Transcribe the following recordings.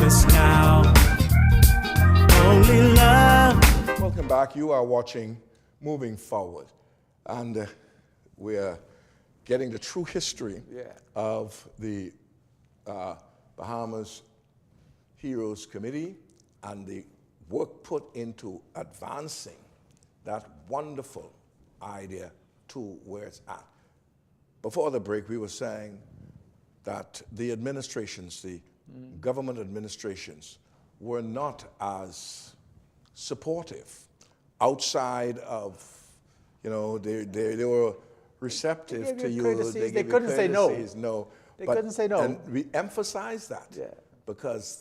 us now. Only love. Welcome back. You are watching Moving Forward, and we're getting the true history of the Bahamas Heroes Committee and the work put into advancing that wonderful idea to where it's at. Before the break, we were saying that the administrations, the government administrations, were not as supportive outside of, they were receptive to you. They couldn't say no. No. They couldn't say no. And we emphasize that because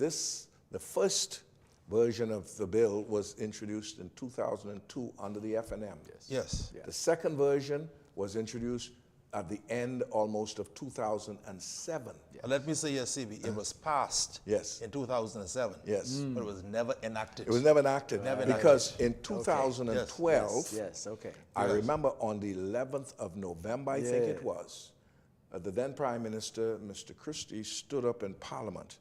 the first version of the bill was introduced in 2002 under the FNM. Yes. The second version was introduced at the end almost of 2007. Let me say here, CB, it was passed in 2007. Yes. But it was never enacted. It was never enacted because in 2012, I remember on the 11th of November, I think it was, the then Prime Minister, Mr. Christie, stood up in Parliament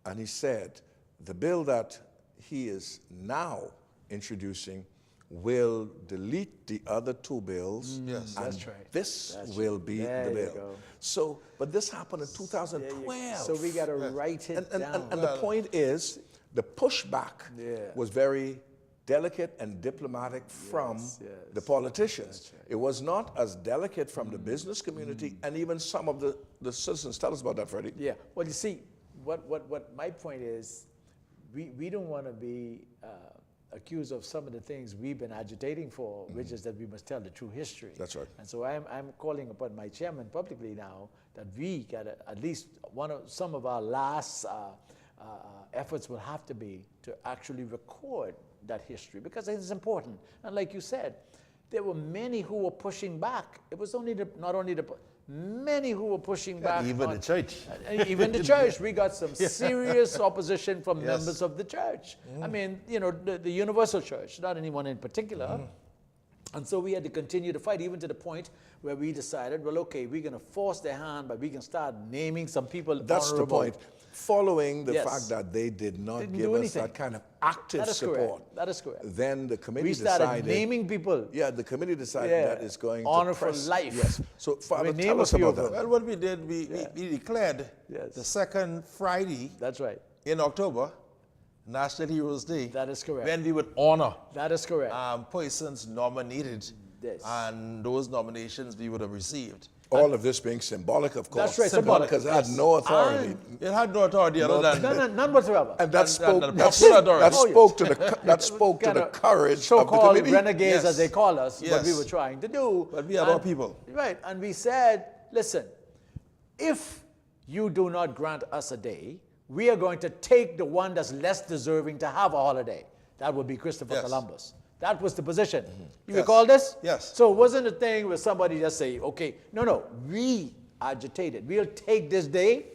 and he said, the bill that he is now introducing will delete the other two bills, and this will be the bill. So, but this happened in 2012. So we got to write it down. And the point is, the pushback was very delicate and diplomatic from the politicians. It was not as delicate from the business community and even some of the citizens. Tell us about that, Freddie. Yeah, well, you see, what my point is, we don't want to be accused of some of the things we've been agitating for, which is that we must tell the true history. That's right. And so I'm calling upon my chairman publicly now that we got at least some of our last efforts will have to be to actually record that history, because it's important. And like you said, there were many who were pushing back. It was only many who were pushing back. Even the church. Even the church. We got some serious opposition from members of the church. I mean, the universal church, not anyone in particular. And so we had to continue to fight, even to the point where we decided, well, okay, we're going to force their hand, but we can start naming some people. That's the point. Following the fact that they did not give us that kind of active support. That is correct. Then the committee decided. We started decided, naming people. Yeah, the committee decided that it's going honor to press. for life. Yes. So, Father, tell us about that. Well, what we did, we declared the second Friday in October, National Heroes Day. That is correct. When we would honor persons nominated, and those nominations we would have received. All of this being symbolic, of course. That's right, symbolic. Because it had no authority. It had no authority other than... None whatsoever. And that spoke to the courage so-called of the committee. renegades, as they call us, what we were trying to do. But we had our people. Right, and we said, listen, if you do not grant us a day, we are going to take the one that's less deserving to have a holiday. That would be Christopher Columbus. That was the position. You recall this? Yes. So it wasn't a thing where somebody just say, okay, no, we agitated. We'll take this day,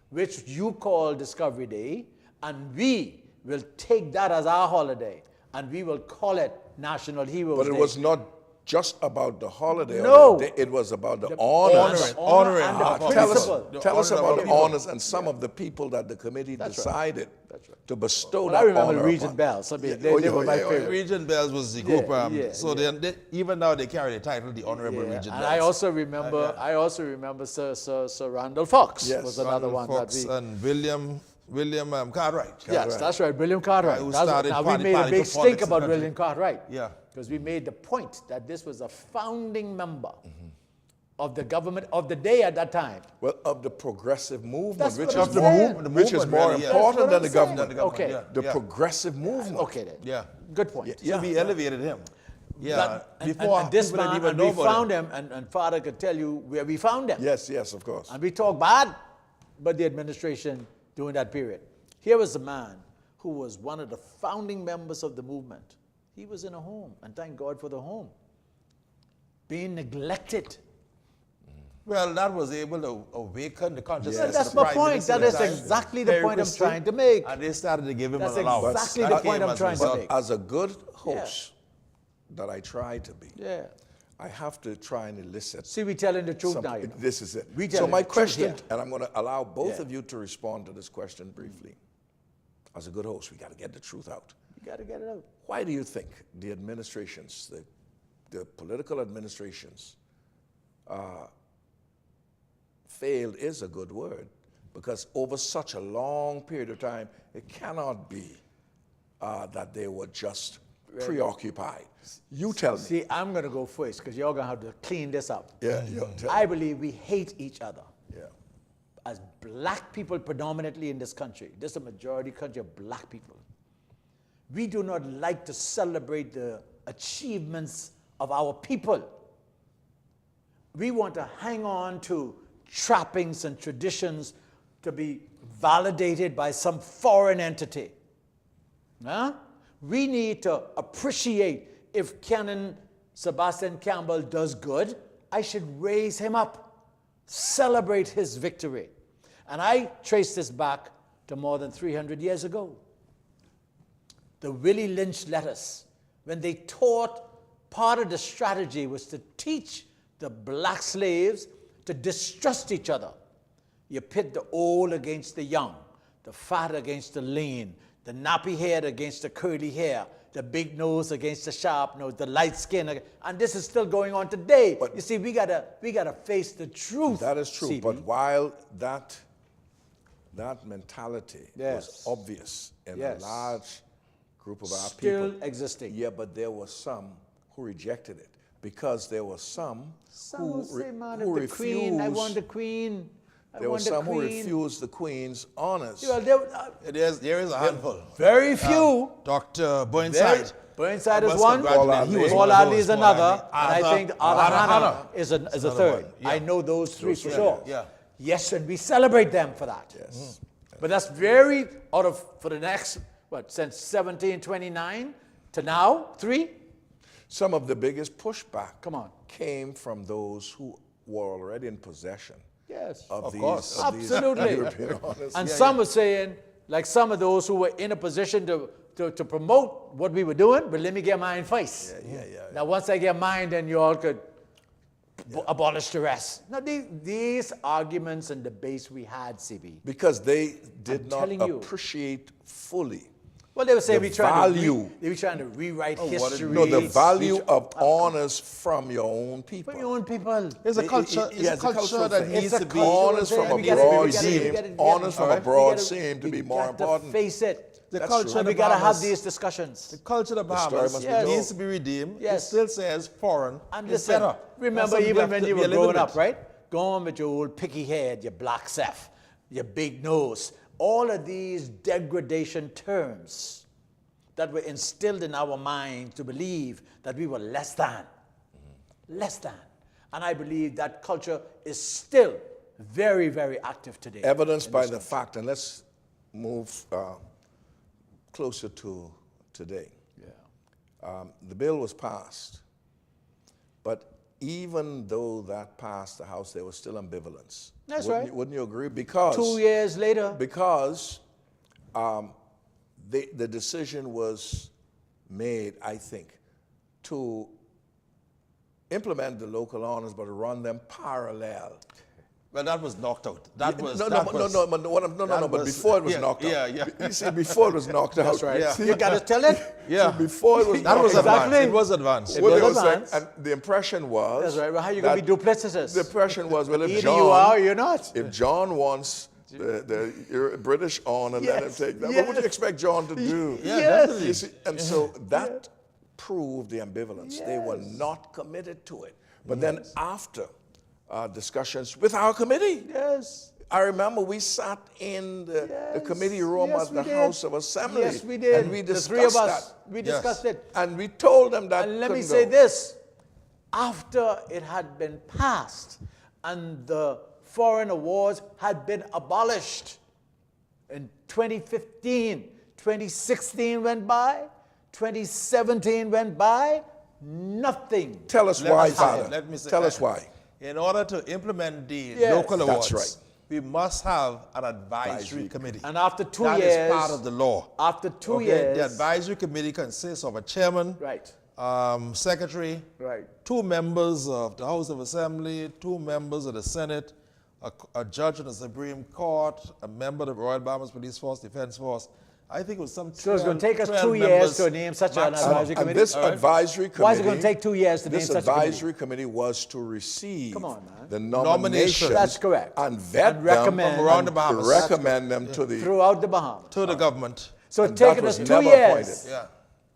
which you call Discovery Day, and we will take that as our holiday, and we will call it National Heroes Day. But it was not just about the holiday. No. It was about the honors. Honor and the principle. Tell us about the honors and some of the people that the committee decided to bestow that honor. I remember Regent Bells. I mean, they were my favorite. Regent Bells was the group. Even now they carry the title, the Honorable Regent Bells. And I also remember Sir Randall Fox was another one Fox that we... and William Cartwright. Yes, that's right, William Cartwright. Who started now we made a big stink about William Cartwright. Yeah. Because we made the point that this was a founding member of the government of the day at that time. Well, of the progressive movement, which is more important than the government. Okay. The progressive movement. Okay then. Yeah. Good point. So we elevated him. Yeah. And this man, and we found him, and Father could tell you where we found him. Yes, of course. And we talk bad about the administration during that period. Here was a man who was one of the founding members of the movement. He was in a home, and thank God for the home. Being neglected. Well, that was able to awaken the consciousness. That's my point. That is exactly the point I'm trying to make. And they started to give him an allowance. allowance. That's exactly the point I'm trying to make. As a good host that I try to be, I have to try and elicit. See, we're telling the truth now. You know. This is it. We So my question, here. and I'm going to allow both of you to respond to this question briefly. as a good host, we got to get the truth out. You got to get it out. Why do you think the administrations, the political administrations, failed is a good word, because over such a long period of time, it cannot be that they were just preoccupied. You tell me. See, I'm going to go first because you're going to have to clean this up. Yeah, I believe we hate each other. Yeah. As black people predominantly in this country, this is a majority country of black people. We do not like to celebrate the achievements of our people. We want to hang on to trappings and traditions to be validated by some foreign entity. Huh? We need to appreciate if Sebastian Campbell does good, I should raise him up, celebrate his victory. And I trace this back to more than 300 years ago. The Willie Lynch letters, when they taught, part of the strategy was to teach the black slaves to distrust each other. You pit the old against the young, the fat against the lean, the nappy-haired against the curly hair, the big nose against the sharp nose, the light skin, and this is still going on today. But you see, we gotta face the truth. That is true. CB. But while that mentality was obvious in a large group of our people, still existing. Yeah, but there were some who rejected it because there were some who refused. Queen, I want the queen. There were some who refused the Queen's honors. Well, there is a handful. Very few. Dr. Burnside. Burnside is one. Paul Adley is another. And I think Adahana is a third. Yeah. I know those three for sure. Yeah. Yes, and we celebrate them for that. Yes. But that's very for the next, since 1729 to now, 3? Some of the biggest pushback came from those who were already in possession. Yes, of course. These Absolutely. European honors. And some were saying, like some of those who were in a position to promote what we were doing, but let me get mine first. Yeah. Now, once I get mine, then you all could abolish the rest. Now, these arguments and debates we had, CB. Because they did not appreciate fully. Well, they were saying they were trying to rewrite history. No, the value of honors from your own people. From your own people. There's a culture. It's a culture that needs to be honors from abroad. Honors from abroad seem to be more important. Face it. The culture. And we got to have these discussions. The culture of the Bahamas needs to be redeemed. Yes. It still says foreign. And listen, remember even when you were growing up, right? Going with your old picky head, your black self, your big nose. All of these degradation terms that were instilled in our mind to believe that we were less than. Less than. And I believe that culture is still very, very active today. Evidenced by the fact, and let's move closer to today. Yeah. The bill was passed, but even though that passed the House, there was still ambivalence. That's right. Wouldn't you agree? Because 2 years later. Because the decision was made, I think, to implement the local honors, but run them parallel. Well, that was knocked out. But before it was knocked out. Yeah. You see, before it was knocked out. That's right. Yeah. See, you got to tell it. Yeah. So before it was that was advanced. It was advanced. It was advanced. And the impression was. That's right. Well, how are you going to be duplicitous? The impression was, well, if either John. you are or you're not. If John wants the British honor, let him take that. What would you expect John to do? Yes. You see, and so that proved the ambivalence. Yes. They were not committed to it. But then after discussions with our committee. Yes. I remember we sat in the committee room at the House of Assembly. Yes, we did. And we discussed the three of us. We discussed it. And we told them that. And let me say this. After it had been passed and the foreign awards had been abolished in 2015, 2016 went by, 2017 went by, nothing. Tell us why, Father. Let me say, Tell us why. In order to implement the local awards, that's right. We must have an advisory committee. And after 2 that years... That is part of the law. After 2 years... The advisory committee consists of a chairman, secretary, 2 members of the House of Assembly, 2 members of the Senate, a judge of the Supreme Court, a member of the Royal Bahamas Police Force, Defense Force, I think it was some. So it's going to take us 2 12 years members to name such an maximum. advisory And committee? this advisory committee. Why is it going to take 2 years to name This such a committee? advisory committee was to receive Come on, man. the nominations. That's correct. And vet And recommend them from around and the Bahamas. recommend them to the. Throughout the Bahamas. To the government. So And it's that taken was us 2 never years. Yeah.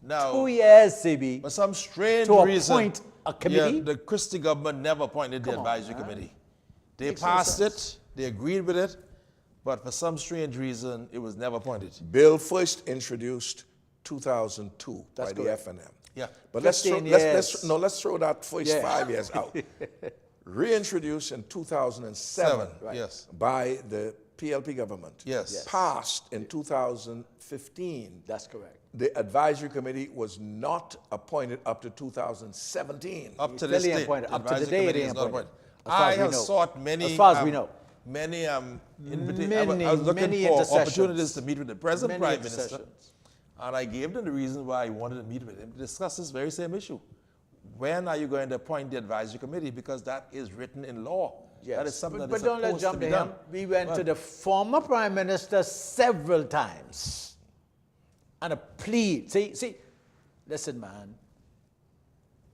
Now, 2 years, CB, for some strange to reason, appoint a committee? Yeah, the Christie government never appointed the Come on, advisory man. committee. They Makes no passed sense. it, they agreed with it, but for some strange reason, it was never appointed. Bill first introduced 2002 That's by correct. the FNM. Yeah. But let's throw, 15 let's throw that first Yeah. 5 years out. Reintroduced in 2007 Right. Yes. by the PLP government. Yes. Yes. Passed in 2015. That's correct. The advisory committee was not appointed up to 2017. Up to It's this really date, appointed. the Up to the advisory day it committee ain't is not appointed. appointed. As far I as we have know. sought many. As far as we know. Many I Many, was looking many for intercessions. opportunities to meet with the present Many Prime Minister. intercessions. And I gave them the reason why I wanted to meet with him to discuss this very same issue. When are you going to appoint the advisory committee? Because that is written in law. Yes. That is something but that is don't let's supposed jump to be to done. him. We went to the former Prime Minister several times. And a plea. See, listen, man.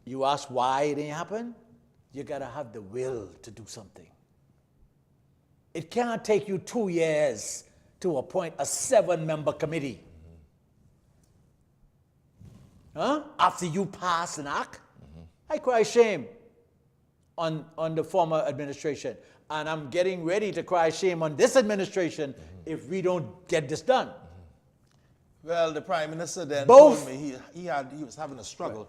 You ask why it didn't happen? You got to have the will to do something. It can't take you 2 years to appoint a 7-member committee. Huh? After you pass an act? I cry shame on the former administration. And I'm getting ready to cry shame on this administration if we don't get this done. Well, the Prime Minister then Both. told me he was having a struggle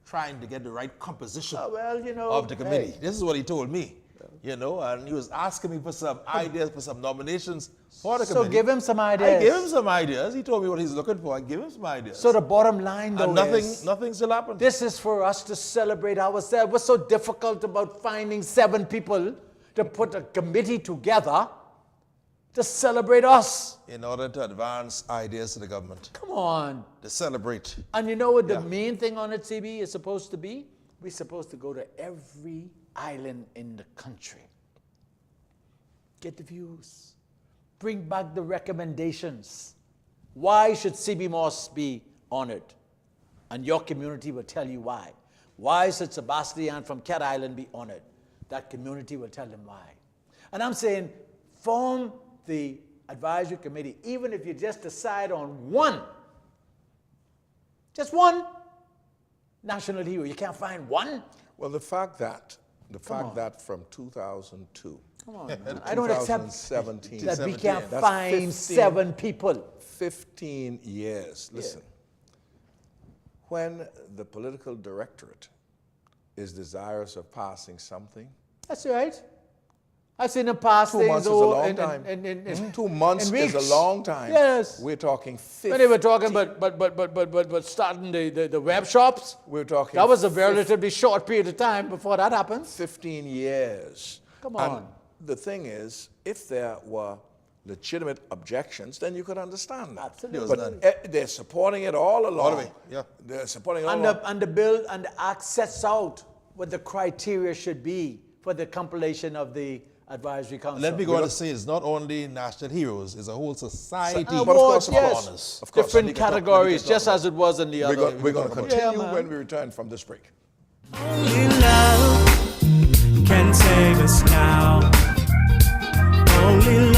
trying to get the right composition Well, you know, of the committee. hey. This is what he told me. And he was asking me for some ideas, for some nominations for the So committee. give him some ideas. I gave him some ideas. He told me what he's looking for. I gave him some ideas. So the bottom line, though, and is nothing still happened. this is for us to celebrate ourselves. What's so difficult about finding 7 people to put a committee together to celebrate us? In order to advance ideas to the government, Come on. to celebrate. And you know what the main thing on it, CB, is supposed to be? We're supposed to go to every island in the country. Get the views. Bring back the recommendations. Why should CB Moss be honored? And your community will tell you why. Why should Sebastian from Cat Island be honored? That community will tell them why. And I'm saying, form the advisory committee, even if you just decide on one. Just one national hero. You can't find one? Well, the fact that from 2002 Come on, man. I don't accept 2017 that we can't that's find 15 7 people. 15 years. Listen, when the political directorate is desirous of passing something, That's right. I've seen them pass 2 things months is a long in- time. in 2 months in is weeks. a long time. Yes. We're talking 50. When they were talking but starting the web shops, We're talking that was a relatively short period of time before that happened. 15 years. Come And on. the thing is, if there were legitimate objections, then you could understand that. Absolutely. There was But they're supporting it all along. All the way, yeah. They're supporting it all And along. and the bill and the act sets out what the criteria should be for the compilation of the advisory council. Let me go on to say it's not only national heroes, it's a whole society. But of course, Awards, yes. honors. Of course. Different We can talk- categories, we can talk just as it was in the other. We're going to continue man. when we return from this break. Only love can save us now. Only